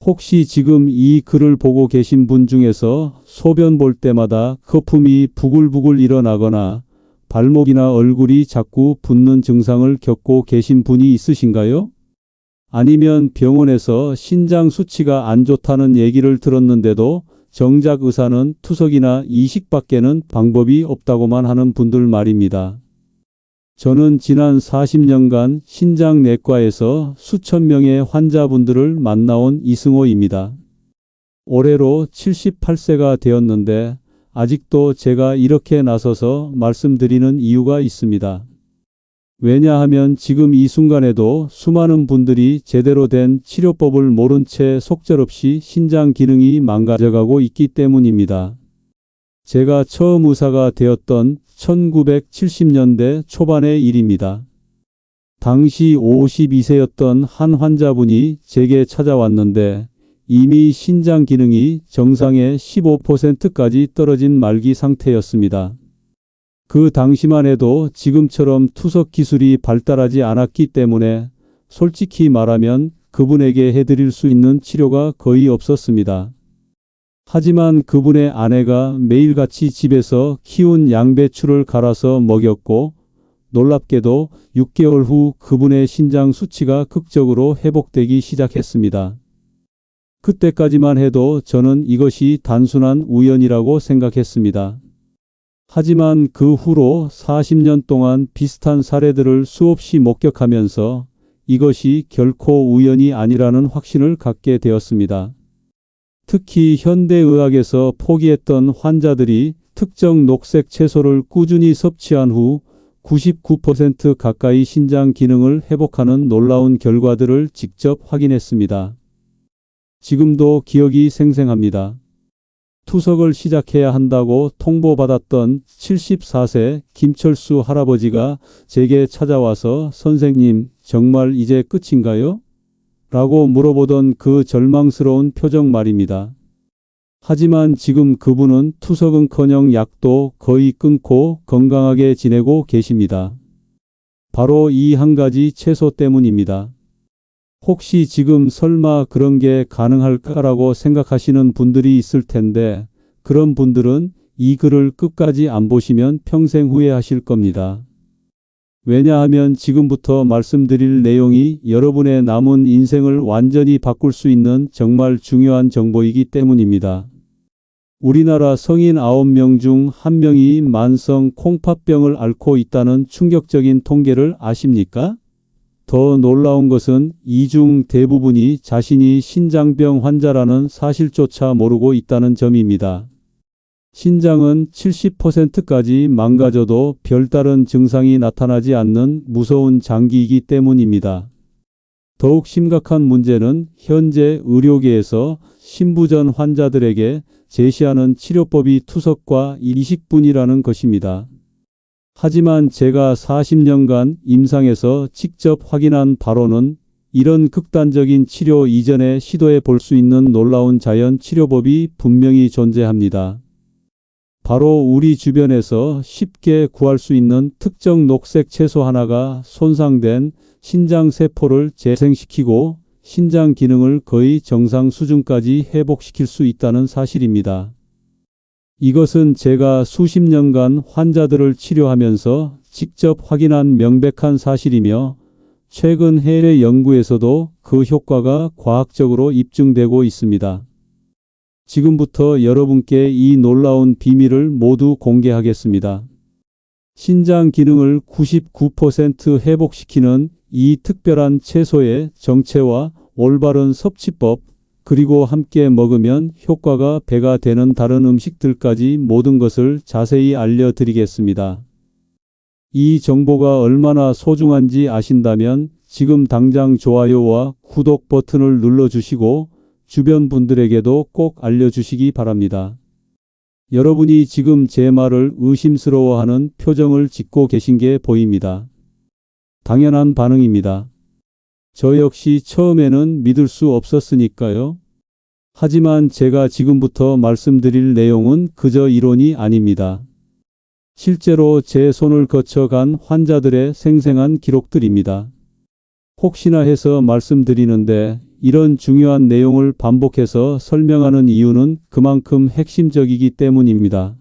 혹시 지금 이 글을 보고 계신 분 중에서 소변 볼 때마다 거품이 부글부글 일어나거나 발목이나 얼굴이 자꾸 붓는 증상을 겪고 계신 분이 있으신가요? 아니면 병원에서 신장 수치가 안 좋다는 얘기를 들었는데도 정작 의사는 투석이나 이식밖에는 방법이 없다고만 하는 분들 말입니다. 저는 지난 40년간 신장내과에서 수천 명의 환자분들을 만나온 이승호입니다. 올해로 78세가 되었는데 아직도 제가 이렇게 나서서 말씀드리는 이유가 있습니다. 왜냐하면 지금 이 순간에도 수많은 분들이 제대로 된 치료법을 모른 채 속절없이 신장 기능이 망가져가고 있기 때문입니다. 제가 처음 의사가 되었던 1970년대 초반의 일입니다. 당시 52세였던 한 환자분이 제게 찾아왔는데 이미 신장 기능이 정상의 15%까지 떨어진 말기 상태였습니다. 그 당시만 해도 지금처럼 투석 기술이 발달하지 않았기 때문에 솔직히 말하면 그분에게 해드릴 수 있는 치료가 거의 없었습니다. 하지만 그분의 아내가 매일같이 집에서 키운 양배추를 갈아서 먹였고 놀랍게도 6개월 후 그분의 신장 수치가 극적으로 회복되기 시작했습니다. 그때까지만 해도 저는 이것이 단순한 우연이라고 생각했습니다. 하지만 그 후로 40년 동안 비슷한 사례들을 수없이 목격하면서 이것이 결코 우연이 아니라는 확신을 갖게 되었습니다. 특히 현대의학에서 포기했던 환자들이 특정 녹색 채소를 꾸준히 섭취한 후 99% 가까이 신장 기능을 회복하는 놀라운 결과들을 직접 확인했습니다. 지금도 기억이 생생합니다. 투석을 시작해야 한다고 통보받았던 74세 김철수 할아버지가 제게 찾아와서 선생님, 정말 이제 끝인가요? 라고 물어보던 그 절망스러운 표정 말입니다. 하지만 지금 그분은 투석은커녕 약도 거의 끊고 건강하게 지내고 계십니다. 바로 이 한 가지 채소 때문입니다. 혹시 지금 설마 그런 게 가능할까라고 생각하시는 분들이 있을 텐데 그런 분들은 이 글을 끝까지 안 보시면 평생 후회하실 겁니다. 왜냐하면 지금부터 말씀드릴 내용이 여러분의 남은 인생을 완전히 바꿀 수 있는 정말 중요한 정보이기 때문입니다. 우리나라 성인 9명 중 1명이 만성 콩팥병을 앓고 있다는 충격적인 통계를 아십니까? 더 놀라운 것은 이 중 대부분이 자신이 신장병 환자라는 사실조차 모르고 있다는 점입니다. 신장은 70%까지 망가져도 별다른 증상이 나타나지 않는 무서운 장기이기 때문입니다. 더욱 심각한 문제는 현재 의료계에서 신부전 환자들에게 제시하는 치료법이 투석과 이식뿐이라는 것입니다. 하지만 제가 40년간 임상에서 직접 확인한 바로는 이런 극단적인 치료 이전에 시도해 볼 수 있는 놀라운 자연 치료법이 분명히 존재합니다. 바로 우리 주변에서 쉽게 구할 수 있는 특정 녹색 채소 하나가 손상된 신장세포를 재생시키고 신장 기능을 거의 정상 수준까지 회복시킬 수 있다는 사실입니다. 이것은 제가 수십 년간 환자들을 치료하면서 직접 확인한 명백한 사실이며 최근 해외 연구에서도 그 효과가 과학적으로 입증되고 있습니다. 지금부터 여러분께 이 놀라운 비밀을 모두 공개하겠습니다. 신장 기능을 99% 회복시키는 이 특별한 채소의 정체와 올바른 섭취법, 그리고 함께 먹으면 효과가 배가 되는 다른 음식들까지 모든 것을 자세히 알려드리겠습니다. 이 정보가 얼마나 소중한지 아신다면 지금 당장 좋아요와 구독 버튼을 눌러주시고 주변 분들에게도 꼭 알려주시기 바랍니다. 여러분이 지금 제 말을 의심스러워하는 표정을 짓고 계신 게 보입니다. 당연한 반응입니다. 저 역시 처음에는 믿을 수 없었으니까요. 하지만 제가 지금부터 말씀드릴 내용은 그저 이론이 아닙니다. 실제로 제 손을 거쳐간 환자들의 생생한 기록들입니다. 혹시나 해서 말씀드리는데 이런 중요한 내용을 반복해서 설명하는 이유는 그만큼 핵심적이기 때문입니다.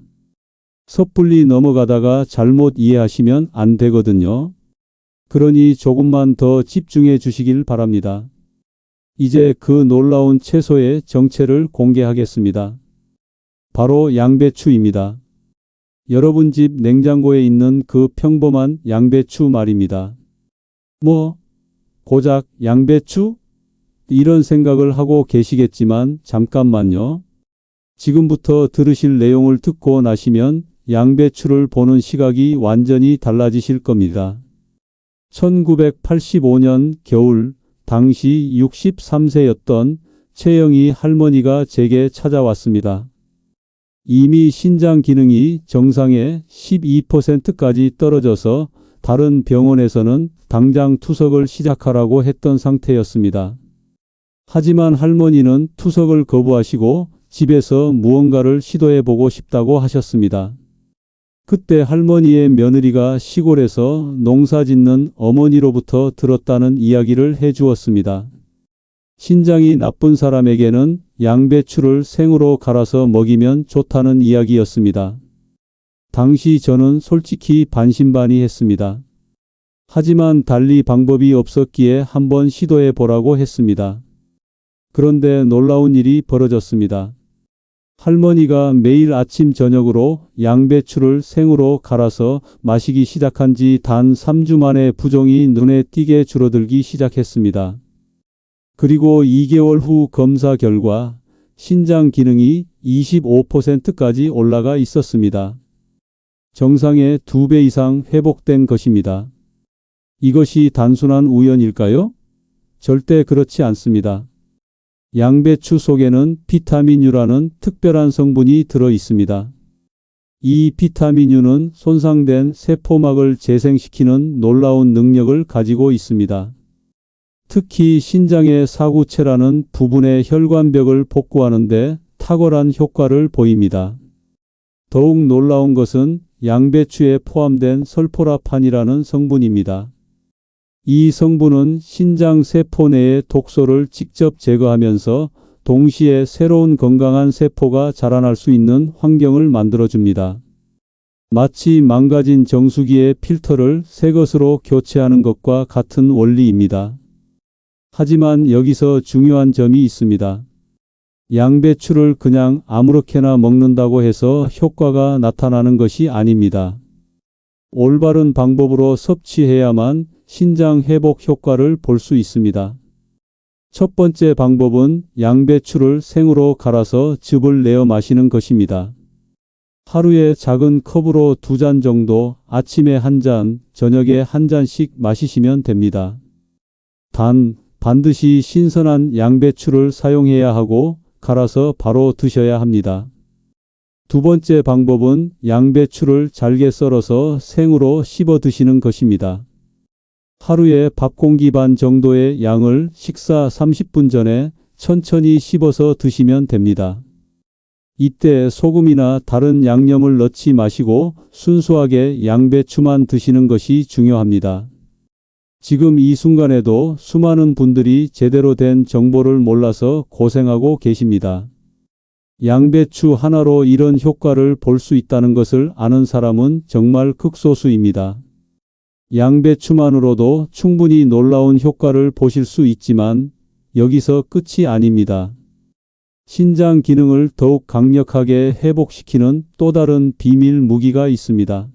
섣불리 넘어가다가 잘못 이해하시면 안 되거든요. 그러니 조금만 더 집중해 주시길 바랍니다. 이제 그 놀라운 채소의 정체를 공개하겠습니다. 바로 양배추입니다. 여러분 집 냉장고에 있는 그 평범한 양배추 말입니다. 고작 양배추? 이런 생각을 하고 계시겠지만 잠깐만요. 지금부터 들으실 내용을 듣고 나시면 양배추를 보는 시각이 완전히 달라지실 겁니다. 1985년 겨울, 당시 63세였던 최영희 할머니가 제게 찾아왔습니다. 이미 신장 기능이 정상의 12%까지 떨어져서 다른 병원에서는 당장 투석을 시작하라고 했던 상태였습니다. 하지만 할머니는 투석을 거부하시고 집에서 무언가를 시도해보고 싶다고 하셨습니다. 그때 할머니의 며느리가 시골에서 농사 짓는 어머니로부터 들었다는 이야기를 해주었습니다. 신장이 나쁜 사람에게는 양배추를 생으로 갈아서 먹이면 좋다는 이야기였습니다. 당시 저는 솔직히 반신반의했습니다. 하지만 달리 방법이 없었기에 한번 시도해 보라고 했습니다. 그런데 놀라운 일이 벌어졌습니다. 할머니가 매일 아침 저녁으로 양배추를 생으로 갈아서 마시기 시작한 지 단 3주 만에 부종이 눈에 띄게 줄어들기 시작했습니다. 그리고 2개월 후 검사 결과 신장 기능이 25%까지 올라가 있었습니다. 정상의 2배 이상 회복된 것입니다. 이것이 단순한 우연일까요? 절대 그렇지 않습니다. 양배추 속에는 비타민 U라는 특별한 성분이 들어 있습니다. 이 비타민 U는 손상된 세포막을 재생시키는 놀라운 능력을 가지고 있습니다. 특히 신장의 사구체라는 부분의 혈관벽을 복구하는 데 탁월한 효과를 보입니다. 더욱 놀라운 것은 양배추에 포함된 설포라판이라는 성분입니다. 이 성분은 신장 세포 내의 독소를 직접 제거하면서 동시에 새로운 건강한 세포가 자라날 수 있는 환경을 만들어줍니다. 마치 망가진 정수기의 필터를 새 것으로 교체하는 것과 같은 원리입니다. 하지만 여기서 중요한 점이 있습니다. 양배추를 그냥 아무렇게나 먹는다고 해서 효과가 나타나는 것이 아닙니다. 올바른 방법으로 섭취해야만 신장 회복 효과를 볼 수 있습니다. 첫 번째 방법은 양배추를 생으로 갈아서 즙을 내어 마시는 것입니다. 하루에 작은 컵으로 2잔 정도, 아침에 1잔, 저녁에 1잔씩 마시시면 됩니다. 단, 반드시 신선한 양배추를 사용해야 하고 갈아서 바로 드셔야 합니다. 두 번째 방법은 양배추를 잘게 썰어서 생으로 씹어 드시는 것입니다. 하루에 밥 공기 반 정도의 양을 식사 30분 전에 천천히 씹어서 드시면 됩니다. 이때 소금이나 다른 양념을 넣지 마시고 순수하게 양배추만 드시는 것이 중요합니다. 지금 이 순간에도 수많은 분들이 제대로 된 정보를 몰라서 고생하고 계십니다. 양배추 하나로 이런 효과를 볼 수 있다는 것을 아는 사람은 정말 극소수입니다. 양배추만으로도 충분히 놀라운 효과를 보실 수 있지만 여기서 끝이 아닙니다. 신장 기능을 더욱 강력하게 회복시키는 또 다른 비밀 무기가 있습니다.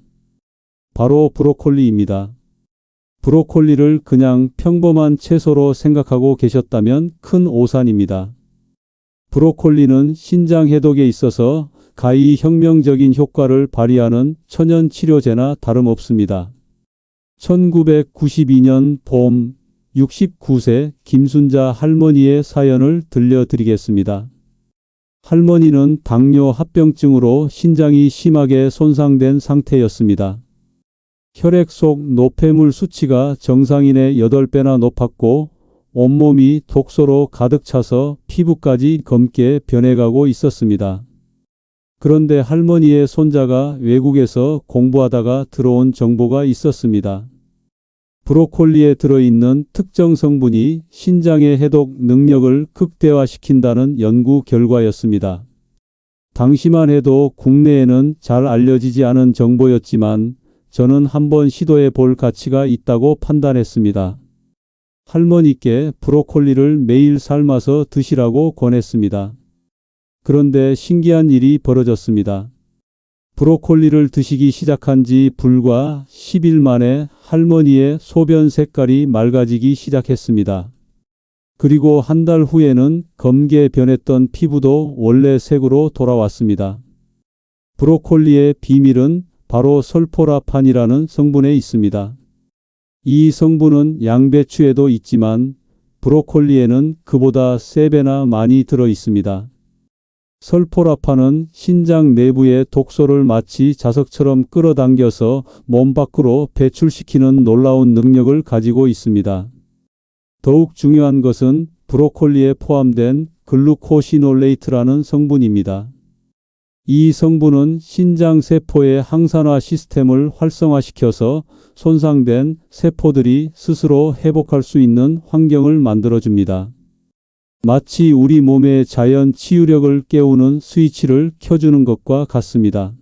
바로 브로콜리입니다. 브로콜리를 그냥 평범한 채소로 생각하고 계셨다면 큰 오산입니다. 브로콜리는 신장 해독에 있어서 가히 혁명적인 효과를 발휘하는 천연 치료제나 다름없습니다. 1992년 봄 69세 김순자 할머니의 사연을 들려드리겠습니다. 할머니는 당뇨 합병증으로 신장이 심하게 손상된 상태였습니다. 혈액 속 노폐물 수치가 정상인의 8배나 높았고 온몸이 독소로 가득 차서 피부까지 검게 변해가고 있었습니다. 그런데 할머니의 손자가 외국에서 공부하다가 들어온 정보가 있었습니다. 브로콜리에 들어있는 특정 성분이 신장의 해독 능력을 극대화시킨다는 연구 결과였습니다. 당시만 해도 국내에는 잘 알려지지 않은 정보였지만 저는 한번 시도해 볼 가치가 있다고 판단했습니다. 할머니께 브로콜리를 매일 삶아서 드시라고 권했습니다. 그런데 신기한 일이 벌어졌습니다. 브로콜리를 드시기 시작한 지 불과 10일 만에 할머니의 소변 색깔이 맑아지기 시작했습니다. 그리고 한 달 후에는 검게 변했던 피부도 원래 색으로 돌아왔습니다. 브로콜리의 비밀은 바로 설포라판이라는 성분에 있습니다. 이 성분은 양배추에도 있지만 브로콜리에는 그보다 3배나 많이 들어 있습니다. 설포라판은 신장 내부의 독소를 마치 자석처럼 끌어당겨서 몸 밖으로 배출시키는 놀라운 능력을 가지고 있습니다. 더욱 중요한 것은 브로콜리에 포함된 글루코시놀레이트라는 성분입니다. 이 성분은 신장 세포의 항산화 시스템을 활성화시켜서 손상된 세포들이 스스로 회복할 수 있는 환경을 만들어줍니다. 마치 우리 몸의 자연 치유력을 깨우는 스위치를 켜주는 것과 같습니다.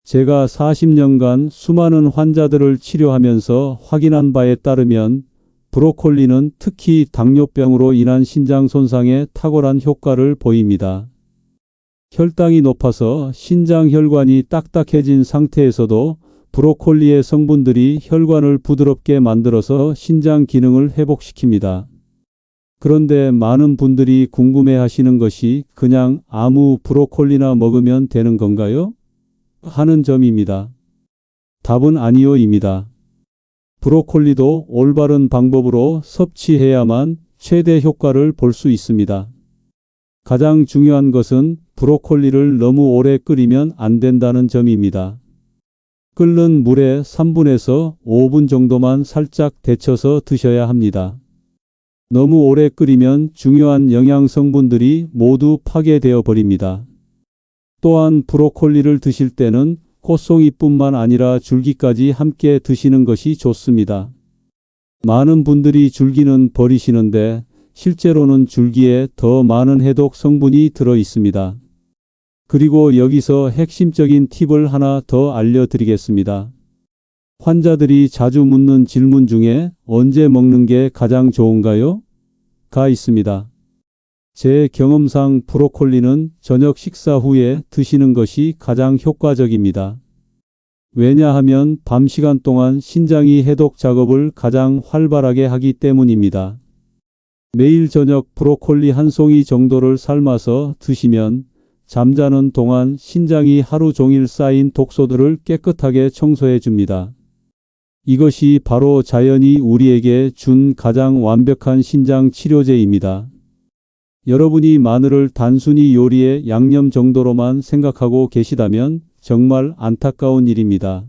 제가 40년간 수많은 환자들을 치료하면서 확인한 바에 따르면 브로콜리는 특히 당뇨병으로 인한 신장 손상에 탁월한 효과를 보입니다. 혈당이 높아서 신장 혈관이 딱딱해진 상태에서도 브로콜리의 성분들이 혈관을 부드럽게 만들어서 신장 기능을 회복시킵니다. 그런데 많은 분들이 궁금해하시는 것이 그냥 아무 브로콜리나 먹으면 되는 건가요? 하는 점입니다. 답은 아니요입니다. 브로콜리도 올바른 방법으로 섭취해야만 최대 효과를 볼 수 있습니다. 가장 중요한 것은 브로콜리를 너무 오래 끓이면 안 된다는 점입니다. 끓는 물에 3분에서 5분 정도만 살짝 데쳐서 드셔야 합니다. 너무 오래 끓이면 중요한 영양 성분들이 모두 파괴되어 버립니다. 또한 브로콜리를 드실 때는 꽃송이뿐만 아니라 줄기까지 함께 드시는 것이 좋습니다. 많은 분들이 줄기는 버리시는데 실제로는 줄기에 더 많은 해독 성분이 들어 있습니다. 그리고 여기서 핵심적인 팁을 하나 더 알려드리겠습니다. 환자들이 자주 묻는 질문 중에 언제 먹는 게 가장 좋은가요? 가 있습니다. 제 경험상 브로콜리는 저녁 식사 후에 드시는 것이 가장 효과적입니다. 왜냐하면 밤 시간 동안 신장이 해독 작업을 가장 활발하게 하기 때문입니다. 매일 저녁 브로콜리 한 송이 정도를 삶아서 드시면 잠자는 동안 신장이 하루 종일 쌓인 독소들을 깨끗하게 청소해 줍니다. 이것이 바로 자연이 우리에게 준 가장 완벽한 신장 치료제입니다. 여러분이 마늘을 단순히 요리의 양념 정도로만 생각하고 계시다면 정말 안타까운 일입니다.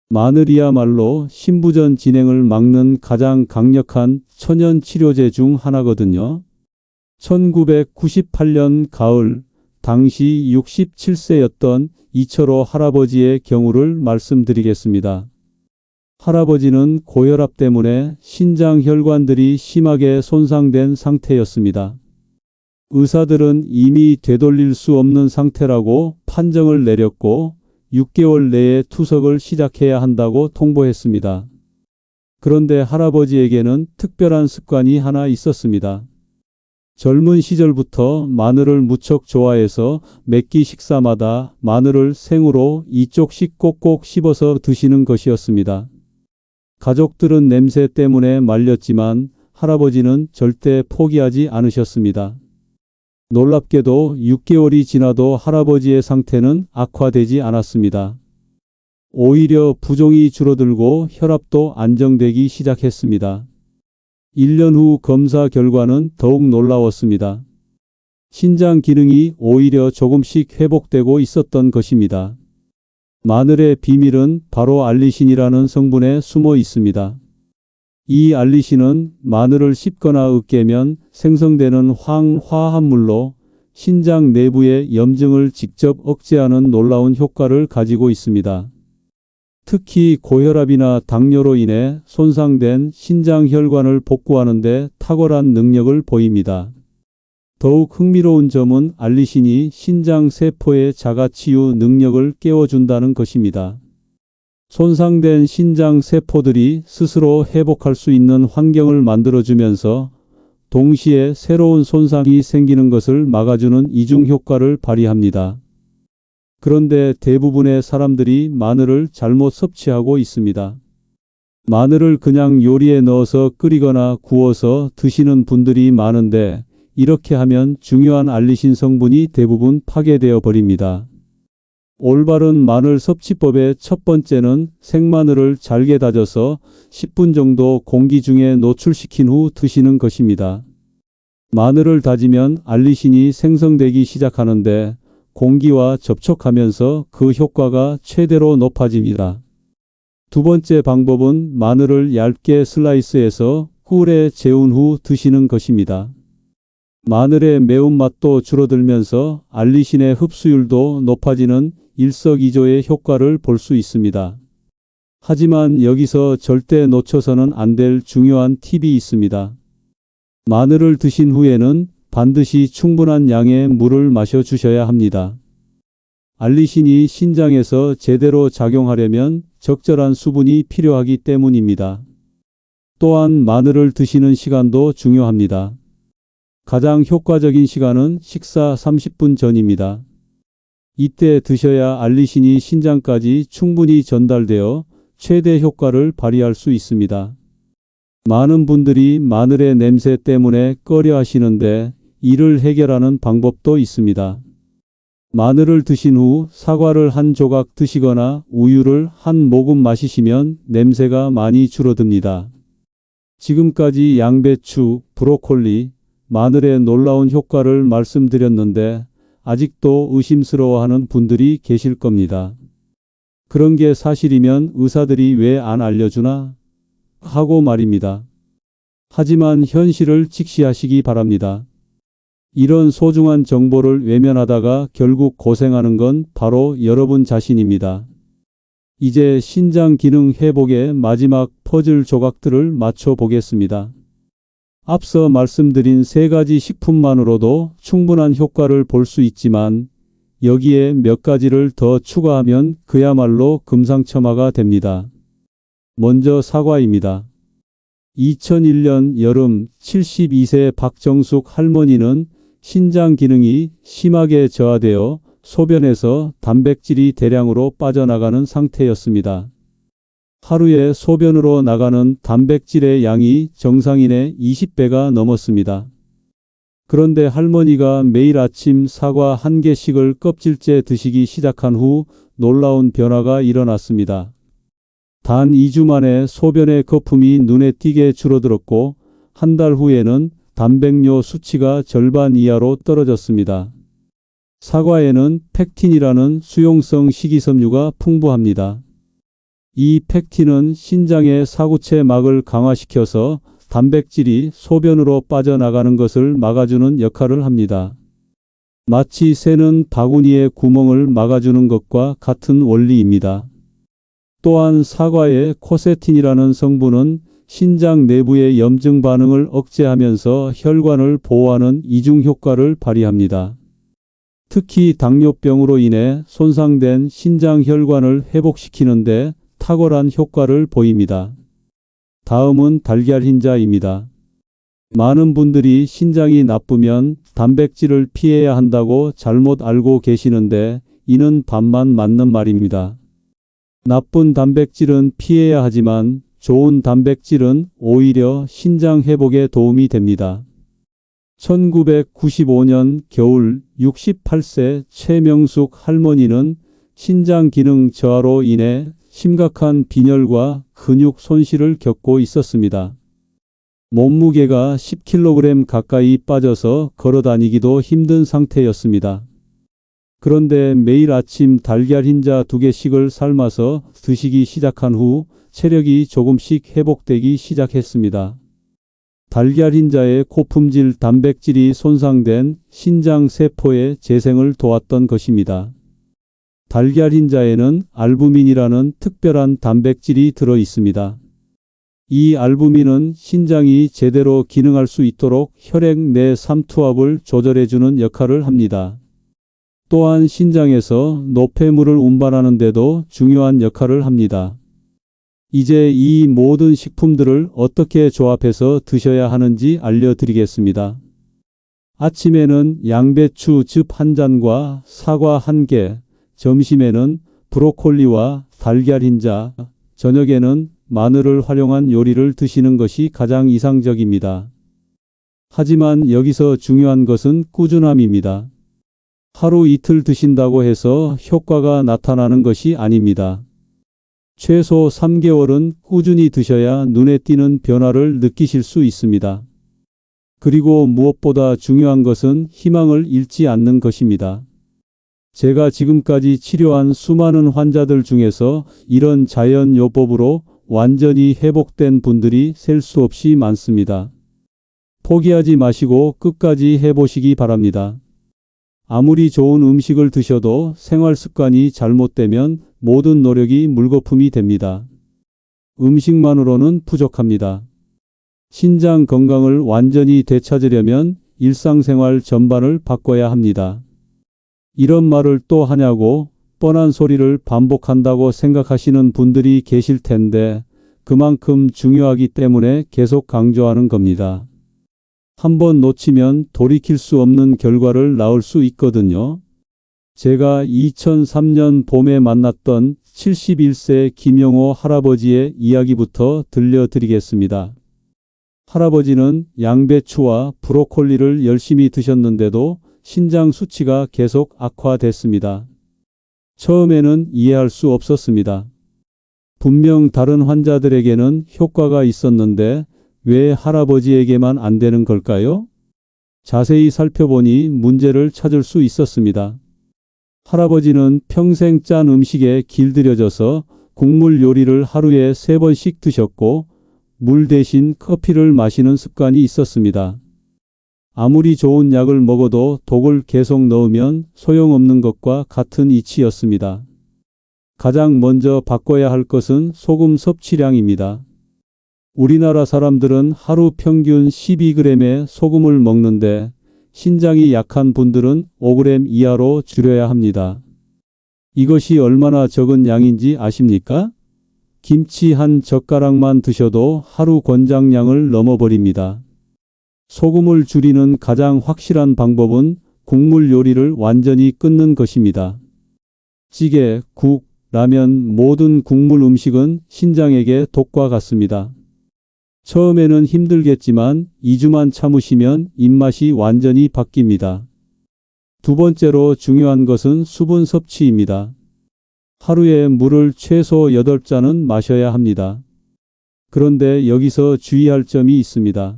마늘이야말로 신부전 진행을 막는 가장 강력한 천연 치료제 중 하나거든요. 1998년 가을, 당시 67세였던 이철호 할아버지의 경우를 말씀드리겠습니다. 할아버지는 고혈압 때문에 신장 혈관들이 심하게 손상된 상태였습니다. 의사들은 이미 되돌릴 수 없는 상태라고 판정을 내렸고 6개월 내에 투석을 시작해야 한다고 통보했습니다. 그런데 할아버지에게는 특별한 습관이 하나 있었습니다. 젊은 시절부터 마늘을 무척 좋아해서 매끼 식사마다 마늘을 생으로 2쪽씩 꼭꼭 씹어서 드시는 것이었습니다. 가족들은 냄새 때문에 말렸지만 할아버지는 절대 포기하지 않으셨습니다. 놀랍게도 6개월이 지나도 할아버지의 상태는 악화되지 않았습니다. 오히려 부종이 줄어들고 혈압도 안정되기 시작했습니다. 1년 후 검사 결과는 더욱 놀라웠습니다. 신장 기능이 오히려 조금씩 회복되고 있었던 것입니다. 마늘의 비밀은 바로 알리신이라는 성분에 숨어 있습니다. 이 알리신은 마늘을 씹거나 으깨면 생성되는 황화합물로 신장 내부의 염증을 직접 억제하는 놀라운 효과를 가지고 있습니다. 특히 고혈압이나 당뇨로 인해 손상된 신장혈관을 복구하는 데 탁월한 능력을 보입니다. 더욱 흥미로운 점은 알리신이 신장세포의 자가치유 능력을 깨워준다는 것입니다. 손상된 신장세포들이 스스로 회복할 수 있는 환경을 만들어주면서 동시에 새로운 손상이 생기는 것을 막아주는 이중 효과를 발휘합니다. 그런데 대부분의 사람들이 마늘을 잘못 섭취하고 있습니다. 마늘을 그냥 요리에 넣어서 끓이거나 구워서 드시는 분들이 많은데 이렇게 하면 중요한 알리신 성분이 대부분 파괴되어 버립니다. 올바른 마늘 섭취법의 첫 번째는 생마늘을 잘게 다져서 10분 정도 공기 중에 노출시킨 후 드시는 것입니다. 마늘을 다지면 알리신이 생성되기 시작하는데 공기와 접촉하면서 그 효과가 최대로 높아집니다. 두 번째 방법은 마늘을 얇게 슬라이스해서 꿀에 재운 후 드시는 것입니다. 마늘의 매운맛도 줄어들면서 알리신의 흡수율도 높아지는 일석이조의 효과를 볼 수 있습니다. 하지만 여기서 절대 놓쳐서는 안 될 중요한 팁이 있습니다. 마늘을 드신 후에는 반드시 충분한 양의 물을 마셔 주셔야 합니다. 알리신이 신장에서 제대로 작용하려면 적절한 수분이 필요하기 때문입니다. 또한 마늘을 드시는 시간도 중요합니다. 가장 효과적인 시간은 식사 30분 전입니다. 이때 드셔야 알리신이 신장까지 충분히 전달되어 최대 효과를 발휘할 수 있습니다. 많은 분들이 마늘의 냄새 때문에 꺼려 하시는데 이를 해결하는 방법도 있습니다. 마늘을 드신 후 사과를 한 조각 드시거나 우유를 한 모금 마시시면 냄새가 많이 줄어듭니다. 지금까지 양배추, 브로콜리, 마늘의 놀라운 효과를 말씀드렸는데 아직도 의심스러워하는 분들이 계실 겁니다. 그런 게 사실이면 의사들이 왜 안 알려주나? 하고 말입니다. 하지만 현실을 직시하시기 바랍니다. 이런 소중한 정보를 외면하다가 결국 고생하는 건 바로 여러분 자신입니다. 이제 신장 기능 회복의 마지막 퍼즐 조각들을 맞춰 보겠습니다. 앞서 말씀드린 세 가지 식품만으로도 충분한 효과를 볼 수 있지만 여기에 몇 가지를 더 추가하면 그야말로 금상첨화가 됩니다. 먼저 사과입니다. 2001년 여름 72세 박정숙 할머니는 신장 기능이 심하게 저하되어 소변에서 단백질이 대량으로 빠져나가는 상태였습니다. 하루에 소변으로 나가는 단백질의 양이 정상인의 20배가 넘었습니다. 그런데 할머니가 매일 아침 사과 한 개씩을 껍질째 드시기 시작한 후 놀라운 변화가 일어났습니다. 단 2주 만에 소변의 거품이 눈에 띄게 줄어들었고 한 달 후에는 단백뇨 수치가 절반 이하로 떨어졌습니다. 사과에는 펙틴이라는 수용성 식이섬유가 풍부합니다. 이 펙틴은 신장의 사구체 막을 강화시켜서 단백질이 소변으로 빠져나가는 것을 막아주는 역할을 합니다. 마치 새는 바구니의 구멍을 막아주는 것과 같은 원리입니다. 또한 사과의 코세틴이라는 성분은 신장 내부의 염증 반응을 억제하면서 혈관을 보호하는 이중 효과를 발휘합니다. 특히 당뇨병으로 인해 손상된 신장 혈관을 회복시키는데 탁월한 효과를 보입니다. 다음은 달걀 흰자입니다. 많은 분들이 신장이 나쁘면 단백질을 피해야 한다고 잘못 알고 계시는데 이는 반만 맞는 말입니다. 나쁜 단백질은 피해야 하지만 좋은 단백질은 오히려 신장 회복에 도움이 됩니다. 1995년 겨울 68세 최명숙 할머니는 신장 기능 저하로 인해 심각한 빈혈과 근육 손실을 겪고 있었습니다. 몸무게가 10kg 가까이 빠져서 걸어다니기도 힘든 상태였습니다. 그런데 매일 아침 달걀 흰자 2개씩을 삶아서 드시기 시작한 후 체력이 조금씩 회복되기 시작했습니다. 달걀 흰자의 고품질 단백질이 손상된 신장 세포의 재생을 도왔던 것입니다. 달걀 흰자에는 알부민이라는 특별한 단백질이 들어 있습니다. 이 알부민은 신장이 제대로 기능할 수 있도록 혈액 내 삼투압을 조절해주는 역할을 합니다. 또한 신장에서 노폐물을 운반하는 데도 중요한 역할을 합니다. 이제 이 모든 식품들을 어떻게 조합해서 드셔야 하는지 알려드리겠습니다. 아침에는 양배추 즙 한 잔과 사과 한 개, 점심에는 브로콜리와 달걀 흰자, 저녁에는 마늘을 활용한 요리를 드시는 것이 가장 이상적입니다. 하지만 여기서 중요한 것은 꾸준함입니다. 하루 이틀 드신다고 해서 효과가 나타나는 것이 아닙니다. 최소 3개월은 꾸준히 드셔야 눈에 띄는 변화를 느끼실 수 있습니다. 그리고 무엇보다 중요한 것은 희망을 잃지 않는 것입니다. 제가 지금까지 치료한 수많은 환자들 중에서 이런 자연요법으로 완전히 회복된 분들이 셀 수 없이 많습니다. 포기하지 마시고 끝까지 해보시기 바랍니다. 아무리 좋은 음식을 드셔도 생활 습관이 잘못되면 모든 노력이 물거품이 됩니다. 음식만으로는 부족합니다. 신장 건강을 완전히 되찾으려면 일상생활 전반을 바꿔야 합니다. 이런 말을 또 하냐고 뻔한 소리를 반복한다고 생각하시는 분들이 계실 텐데 그만큼 중요하기 때문에 계속 강조하는 겁니다. 한번 놓치면 돌이킬 수 없는 결과를 낳을 수 있거든요. 제가 2003년 봄에 만났던 71세 김영호 할아버지의 이야기부터 들려드리겠습니다. 할아버지는 양배추와 브로콜리를 열심히 드셨는데도 신장 수치가 계속 악화됐습니다. 처음에는 이해할 수 없었습니다. 분명 다른 환자들에게는 효과가 있었는데 왜 할아버지에게만 안 되는 걸까요? 자세히 살펴보니 문제를 찾을 수 있었습니다. 할아버지는 평생 짠 음식에 길들여져서 국물 요리를 하루에 3번씩 드셨고 물 대신 커피를 마시는 습관이 있었습니다. 아무리 좋은 약을 먹어도 독을 계속 넣으면 소용없는 것과 같은 이치였습니다. 가장 먼저 바꿔야 할 것은 소금 섭취량입니다. 우리나라 사람들은 하루 평균 12g의 소금을 먹는데 신장이 약한 분들은 5g 이하로 줄여야 합니다. 이것이 얼마나 적은 양인지 아십니까? 김치 한 젓가락만 드셔도 하루 권장량을 넘어버립니다. 소금을 줄이는 가장 확실한 방법은 국물 요리를 완전히 끊는 것입니다. 찌개, 국, 라면 모든 국물 음식은 신장에게 독과 같습니다. 처음에는 힘들겠지만 2주만 참으시면 입맛이 완전히 바뀝니다. 두 번째로 중요한 것은 수분 섭취입니다. 하루에 물을 최소 8잔은 마셔야 합니다. 그런데 여기서 주의할 점이 있습니다.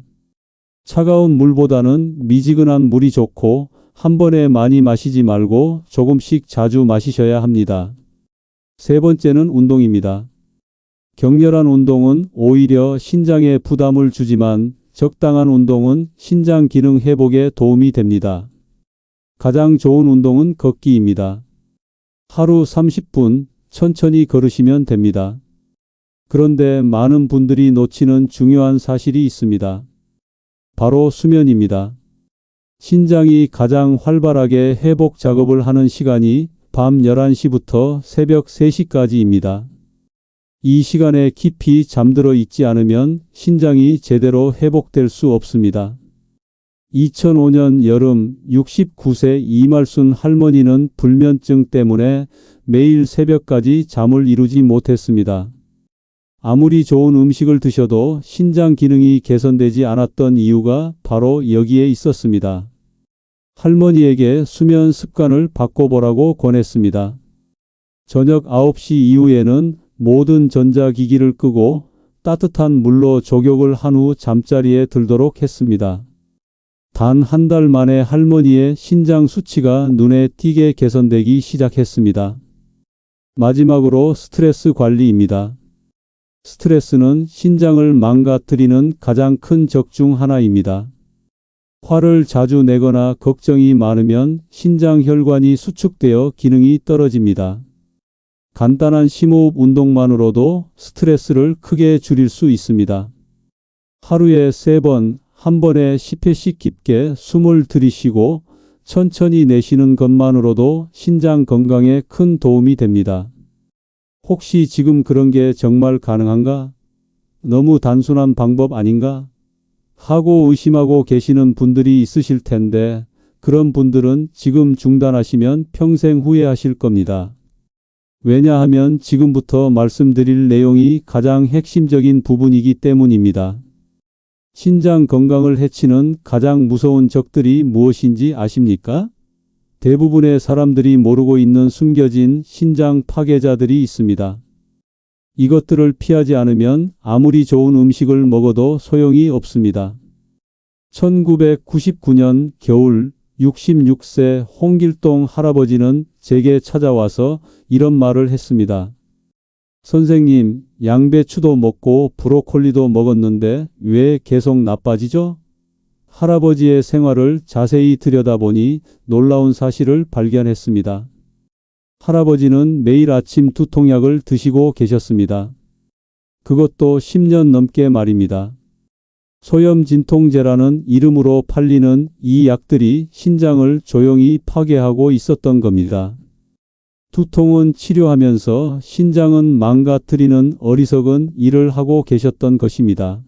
차가운 물보다는 미지근한 물이 좋고 한 번에 많이 마시지 말고 조금씩 자주 마시셔야 합니다. 세 번째는 운동입니다. 격렬한 운동은 오히려 신장에 부담을 주지만 적당한 운동은 신장 기능 회복에 도움이 됩니다. 가장 좋은 운동은 걷기입니다. 하루 30분 천천히 걸으시면 됩니다. 그런데 많은 분들이 놓치는 중요한 사실이 있습니다. 바로 수면입니다. 신장이 가장 활발하게 회복 작업을 하는 시간이 밤 11시부터 새벽 3시까지입니다. 이 시간에 깊이 잠들어 있지 않으면 신장이 제대로 회복될 수 없습니다. 2005년 여름 69세 이말순 할머니는 불면증 때문에 매일 새벽까지 잠을 이루지 못했습니다. 아무리 좋은 음식을 드셔도 신장 기능이 개선되지 않았던 이유가 바로 여기에 있었습니다. 할머니에게 수면 습관을 바꿔보라고 권했습니다. 저녁 9시 이후에는 모든 전자기기를 끄고 따뜻한 물로 족욕을 한 후 잠자리에 들도록 했습니다. 단 한 달 만에 할머니의 신장 수치가 눈에 띄게 개선되기 시작했습니다. 마지막으로 스트레스 관리입니다. 스트레스는 신장을 망가뜨리는 가장 큰 적 중 하나입니다. 화를 자주 내거나 걱정이 많으면 신장 혈관이 수축되어 기능이 떨어집니다. 간단한 심호흡 운동만으로도 스트레스를 크게 줄일 수 있습니다. 하루에 3번, 한 번에 10회씩 깊게 숨을 들이쉬고 천천히 내쉬는 것만으로도 신장 건강에 큰 도움이 됩니다. 혹시 지금 그런 게 정말 가능한가? 너무 단순한 방법 아닌가? 하고 의심하고 계시는 분들이 있으실 텐데 그런 분들은 지금 중단하시면 평생 후회하실 겁니다. 왜냐하면 지금부터 말씀드릴 내용이 가장 핵심적인 부분이기 때문입니다. 신장 건강을 해치는 가장 무서운 적들이 무엇인지 아십니까? 대부분의 사람들이 모르고 있는 숨겨진 신장 파괴자들이 있습니다. 이것들을 피하지 않으면 아무리 좋은 음식을 먹어도 소용이 없습니다. 1999년 겨울 66세 홍길동 할아버지는 제게 찾아와서 이런 말을 했습니다. 선생님, 양배추도 먹고 브로콜리도 먹었는데 왜 계속 나빠지죠? 할아버지의 생활을 자세히 들여다보니 놀라운 사실을 발견했습니다. 할아버지는 매일 아침 두통약을 드시고 계셨습니다. 그것도 10년 넘게 말입니다. 소염진통제라는 이름으로 팔리는 이 약들이 신장을 조용히 파괴하고 있었던 겁니다. 두통은 치료하면서 신장은 망가뜨리는 어리석은 일을 하고 계셨던 것입니다.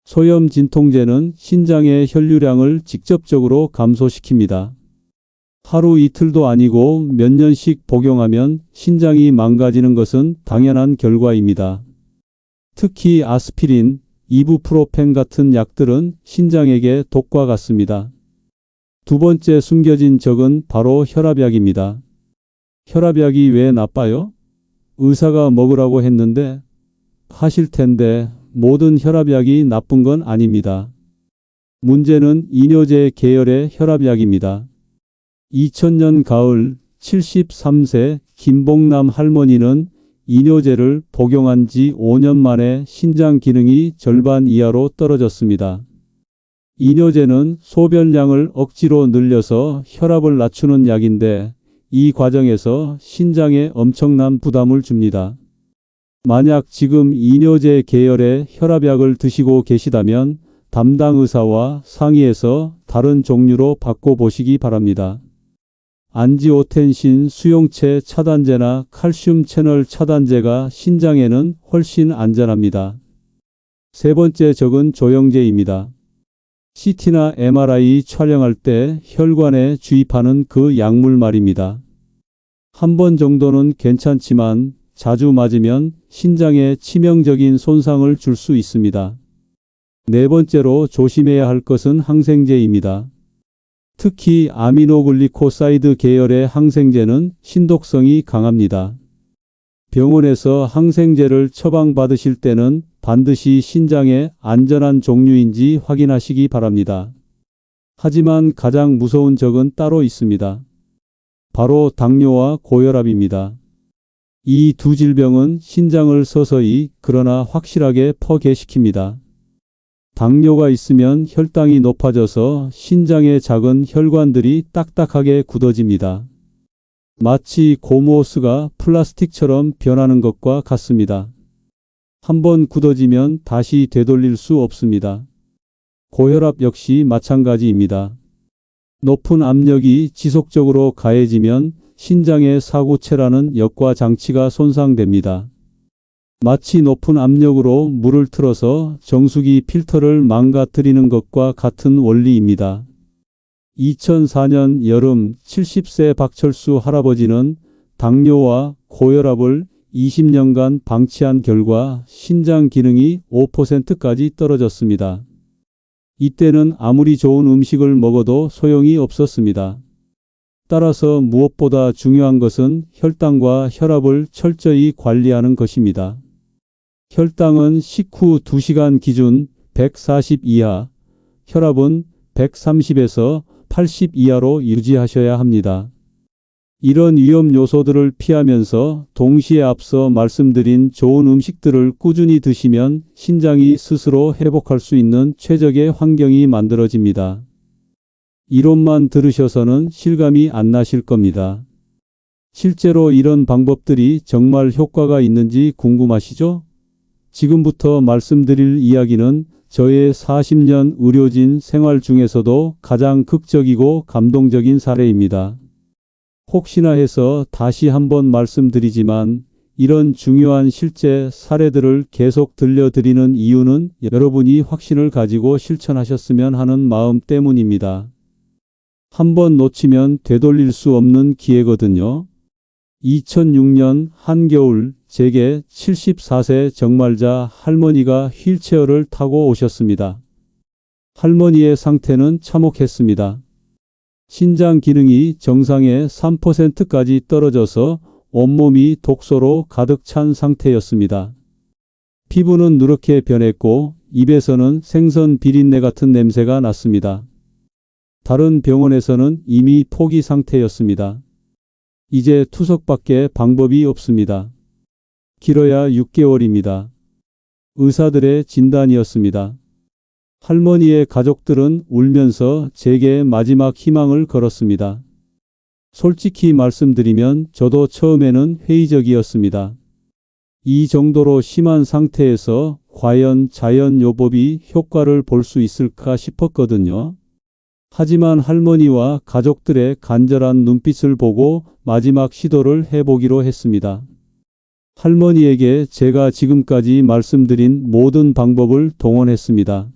소염진통제는 신장의 혈류량을 직접적으로 감소시킵니다. 하루 이틀도 아니고 몇 년씩 복용하면 신장이 망가지는 것은 당연한 결과입니다. 특히 아스피린, 이부프로펜 같은 약들은 신장에게 독과 같습니다. 두 번째 숨겨진 적은 바로 혈압약입니다. 혈압약이 왜 나빠요? 의사가 먹으라고 했는데 하실 텐데 모든 혈압약이 나쁜 건 아닙니다. 문제는 이뇨제 계열의 혈압약입니다. 2000년 가을 73세 김봉남 할머니는 이뇨제를 복용한 지 5년 만에 신장 기능이 절반 이하로 떨어졌습니다. 이뇨제는 소변량을 억지로 늘려서 혈압을 낮추는 약인데 이 과정에서 신장에 엄청난 부담을 줍니다. 만약 지금 이뇨제 계열의 혈압약을 드시고 계시다면 담당 의사와 상의해서 다른 종류로 바꿔보시기 바랍니다. 안지오텐신 수용체 차단제나 칼슘 채널 차단제가 신장에는 훨씬 안전합니다. 세 번째 적은 조영제입니다. CT나 MRI 촬영할 때 혈관에 주입하는 그 약물 말입니다. 한 번 정도는 괜찮지만 자주 맞으면 신장에 치명적인 손상을 줄 수 있습니다. 네 번째로 조심해야 할 것은 항생제입니다. 특히 아미노글리코사이드 계열의 항생제는 신독성이 강합니다. 병원에서 항생제를 처방받으실 때는 반드시 신장에 안전한 종류인지 확인하시기 바랍니다. 하지만 가장 무서운 적은 따로 있습니다. 바로 당뇨와 고혈압입니다. 이 두 질병은 신장을 서서히 그러나 확실하게 파괴시킵니다. 당뇨가 있으면 혈당이 높아져서 신장의 작은 혈관들이 딱딱하게 굳어집니다. 마치 고무호스가 플라스틱처럼 변하는 것과 같습니다. 한번 굳어지면 다시 되돌릴 수 없습니다. 고혈압 역시 마찬가지입니다. 높은 압력이 지속적으로 가해지면 신장의 사구체라는 역과 장치가 손상됩니다. 마치 높은 압력으로 물을 틀어서 정수기 필터를 망가뜨리는 것과 같은 원리입니다. 2004년 여름 70세 박철수 할아버지는 당뇨와 고혈압을 20년간 방치한 결과 신장 기능이 5%까지 떨어졌습니다. 이때는 아무리 좋은 음식을 먹어도 소용이 없었습니다. 따라서 무엇보다 중요한 것은 혈당과 혈압을 철저히 관리하는 것입니다. 혈당은 식후 2시간 기준 140 이하, 혈압은 130에서 80 이하로 유지하셔야 합니다. 이런 위험 요소들을 피하면서 동시에 앞서 말씀드린 좋은 음식들을 꾸준히 드시면 신장이 스스로 회복할 수 있는 최적의 환경이 만들어집니다. 이론만 들으셔서는 실감이 안 나실 겁니다. 실제로 이런 방법들이 정말 효과가 있는지 궁금하시죠? 지금부터 말씀드릴 이야기는 저의 40년 의료진 생활 중에서도 가장 극적이고 감동적인 사례입니다. 혹시나 해서 다시 한번 말씀드리지만 이런 중요한 실제 사례들을 계속 들려드리는 이유는 여러분이 확신을 가지고 실천하셨으면 하는 마음 때문입니다. 한번 놓치면 되돌릴 수 없는 기회거든요. 2006년 한겨울 제게 74세 정말자 할머니가 휠체어를 타고 오셨습니다. 할머니의 상태는 참혹했습니다. 신장 기능이 정상의 3%까지 떨어져서 온몸이 독소로 가득 찬 상태였습니다. 피부는 누렇게 변했고 입에서는 생선 비린내 같은 냄새가 났습니다. 다른 병원에서는 이미 포기 상태였습니다. 이제 투석밖에 방법이 없습니다. 길어야 6개월입니다. 의사들의 진단이었습니다. 할머니의 가족들은 울면서 제게 마지막 희망을 걸었습니다. 솔직히 말씀드리면 저도 처음에는 회의적이었습니다. 이 정도로 심한 상태에서 과연 자연요법이 효과를 볼 수 있을까 싶었거든요. 하지만 할머니와 가족들의 간절한 눈빛을 보고 마지막 시도를 해보기로 했습니다. 할머니에게 제가 지금까지 말씀드린 모든 방법을 동원했습니다.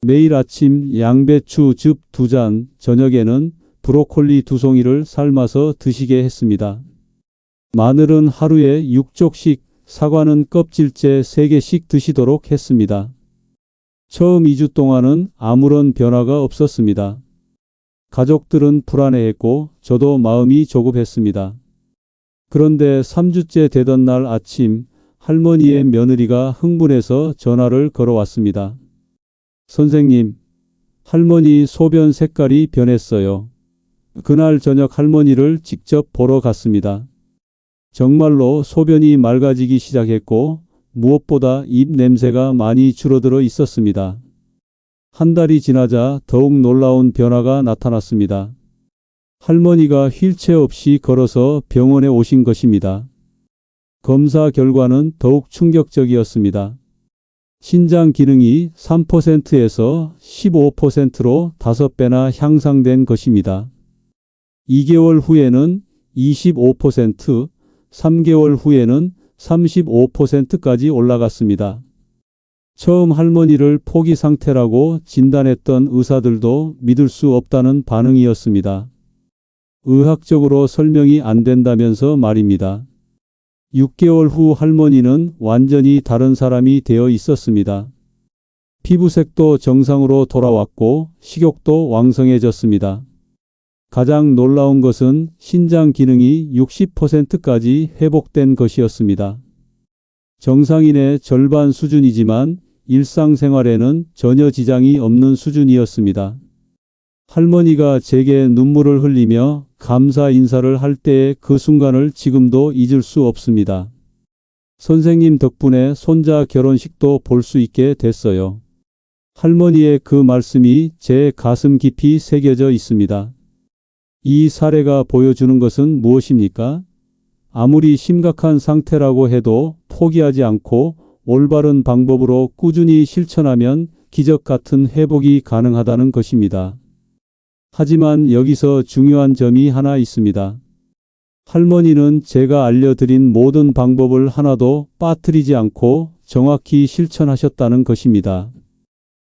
매일 아침 양배추 즙 2잔, 저녁에는 브로콜리 2송이를 삶아서 드시게 했습니다. 마늘은 하루에 6쪽씩, 사과는 껍질째 3개씩 드시도록 했습니다. 처음 2주 동안은 아무런 변화가 없었습니다. 가족들은 불안해했고 저도 마음이 조급했습니다. 그런데 3주째 되던 날 아침 할머니의 며느리가 흥분해서 전화를 걸어왔습니다. 선생님, 할머니 소변 색깔이 변했어요. 그날 저녁 할머니를 직접 보러 갔습니다. 정말로 소변이 맑아지기 시작했고 무엇보다 입 냄새가 많이 줄어들어 있었습니다. 한 달이 지나자 더욱 놀라운 변화가 나타났습니다. 할머니가 휠체어 없이 걸어서 병원에 오신 것입니다. 검사 결과는 더욱 충격적이었습니다. 신장 기능이 3%에서 15%로 5배나 향상된 것입니다. 2개월 후에는 25%, 3개월 후에는 35%까지 올라갔습니다. 처음 할머니를 포기 상태라고 진단했던 의사들도 믿을 수 없다는 반응이었습니다. 의학적으로 설명이 안 된다면서 말입니다. 6개월 후 할머니는 완전히 다른 사람이 되어 있었습니다. 피부색도 정상으로 돌아왔고 식욕도 왕성해졌습니다. 가장 놀라운 것은 신장 기능이 60%까지 회복된 것이었습니다. 정상인의 절반 수준이지만 일상생활에는 전혀 지장이 없는 수준이었습니다. 할머니가 제게 눈물을 흘리며 감사 인사를 할 때의 그 순간을 지금도 잊을 수 없습니다. 선생님 덕분에 손자 결혼식도 볼 수 있게 됐어요. 할머니의 그 말씀이 제 가슴 깊이 새겨져 있습니다. 이 사례가 보여주는 것은 무엇입니까? 아무리 심각한 상태라고 해도 포기하지 않고 올바른 방법으로 꾸준히 실천하면 기적 같은 회복이 가능하다는 것입니다. 하지만 여기서 중요한 점이 하나 있습니다. 할머니는 제가 알려드린 모든 방법을 하나도 빠뜨리지 않고 정확히 실천하셨다는 것입니다.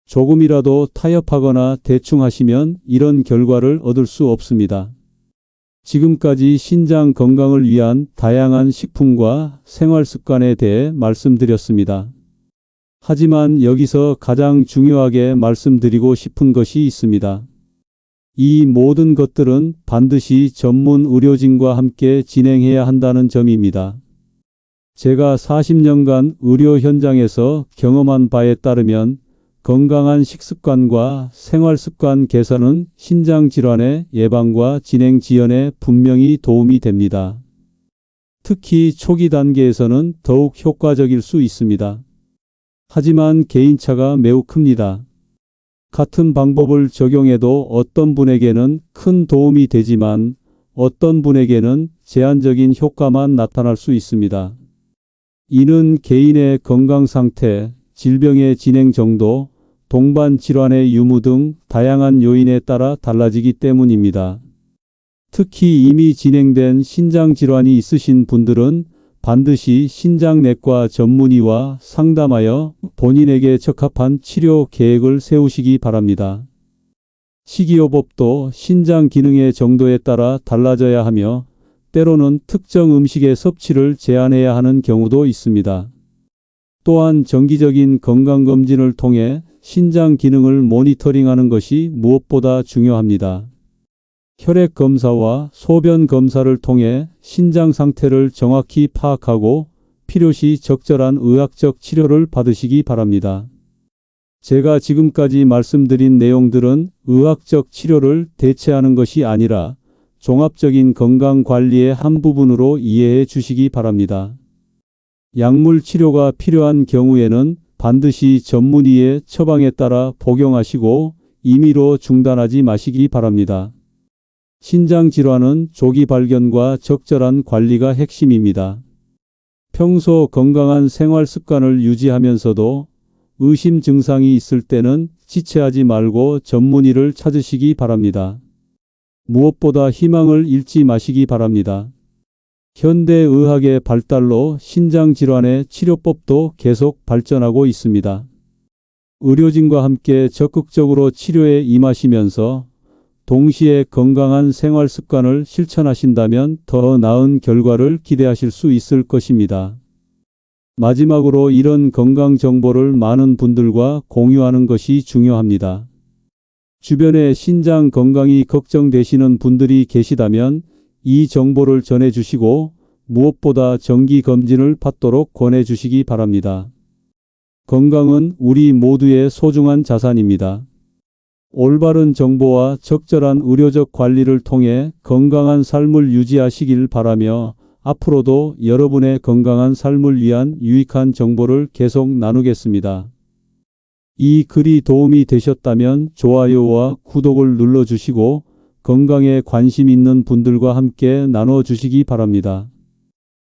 조금이라도 타협하거나 대충 하시면 이런 결과를 얻을 수 없습니다. 지금까지 신장 건강을 위한 다양한 식품과 생활 습관에 대해 말씀드렸습니다. 하지만 여기서 가장 중요하게 말씀드리고 싶은 것이 있습니다. 이 모든 것들은 반드시 전문 의료진과 함께 진행해야 한다는 점입니다. 제가 40년간 의료 현장에서 경험한 바에 따르면 건강한 식습관과 생활습관 개선은 신장질환의 예방과 진행 지연에 분명히 도움이 됩니다. 특히 초기 단계에서는 더욱 효과적일 수 있습니다. 하지만 개인차가 매우 큽니다. 같은 방법을 적용해도 어떤 분에게는 큰 도움이 되지만 어떤 분에게는 제한적인 효과만 나타날 수 있습니다. 이는 개인의 건강 상태, 질병의 진행 정도, 동반 질환의 유무 등 다양한 요인에 따라 달라지기 때문입니다. 특히 이미 진행된 신장 질환이 있으신 분들은 반드시 신장내과 전문의와 상담하여 본인에게 적합한 치료 계획을 세우시기 바랍니다. 식이요법도 신장 기능의 정도에 따라 달라져야 하며 때로는 특정 음식의 섭취를 제한해야 하는 경우도 있습니다. 또한 정기적인 건강검진을 통해 신장 기능을 모니터링하는 것이 무엇보다 중요합니다. 혈액 검사와 소변 검사를 통해 신장 상태를 정확히 파악하고 필요시 적절한 의학적 치료를 받으시기 바랍니다. 제가 지금까지 말씀드린 내용들은 의학적 치료를 대체하는 것이 아니라 종합적인 건강관리의 한 부분으로 이해해 주시기 바랍니다. 약물 치료가 필요한 경우에는 반드시 전문의의 처방에 따라 복용하시고 임의로 중단하지 마시기 바랍니다. 신장 질환은 조기 발견과 적절한 관리가 핵심입니다. 평소 건강한 생활 습관을 유지하면서도 의심 증상이 있을 때는 지체하지 말고 전문의를 찾으시기 바랍니다. 무엇보다 희망을 잃지 마시기 바랍니다. 현대의학의 발달로 신장 질환의 치료법도 계속 발전하고 있습니다. 의료진과 함께 적극적으로 치료에 임하시면서 동시에 건강한 생활 습관을 실천하신다면 더 나은 결과를 기대하실 수 있을 것입니다. 마지막으로 이런 건강 정보를 많은 분들과 공유하는 것이 중요합니다. 주변에 신장 건강이 걱정되시는 분들이 계시다면 이 정보를 전해주시고 무엇보다 정기 검진을 받도록 권해주시기 바랍니다. 건강은 우리 모두의 소중한 자산입니다. 올바른 정보와 적절한 의료적 관리를 통해 건강한 삶을 유지하시길 바라며 앞으로도 여러분의 건강한 삶을 위한 유익한 정보를 계속 나누겠습니다. 이 글이 도움이 되셨다면 좋아요와 구독을 눌러주시고 건강에 관심 있는 분들과 함께 나눠주시기 바랍니다.